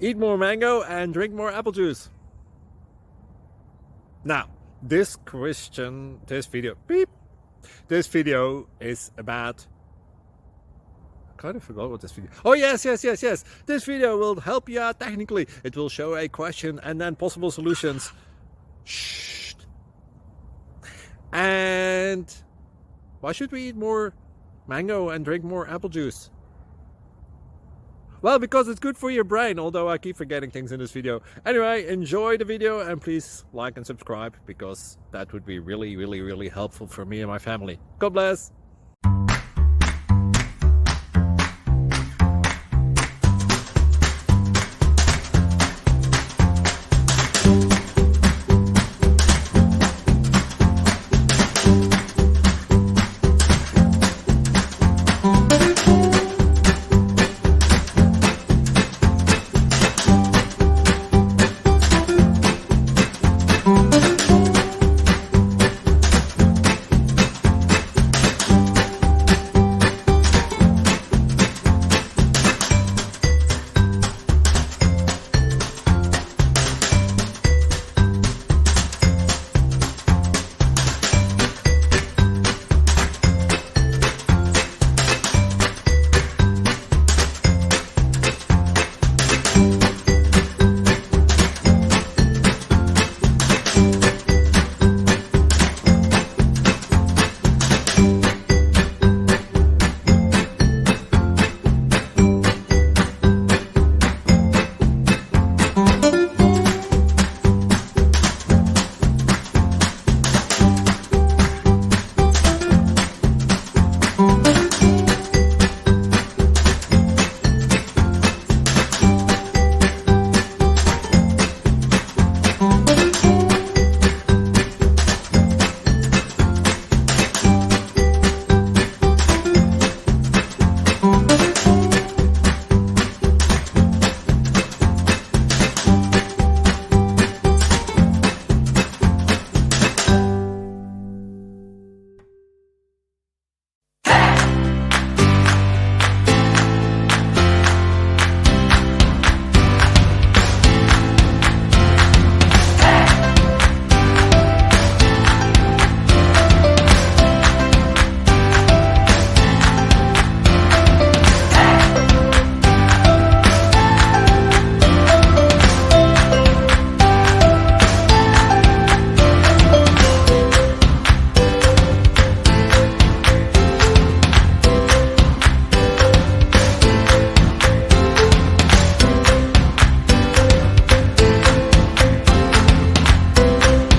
Eat more mango and drink more apple juice. Now, this video is about, I kind of forgot what this video. Oh yes. This video will help you out technically. It will show a question and then possible solutions. Shh. And why should we eat more mango and drink more apple juice? Well, because it's good for your brain, although I keep forgetting things in this video. Anyway, enjoy the video and please like and subscribe, because that would be really helpful for me and my family. God bless!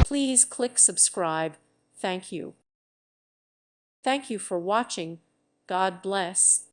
Please click subscribe. Thank you. Thank you for watching. God bless.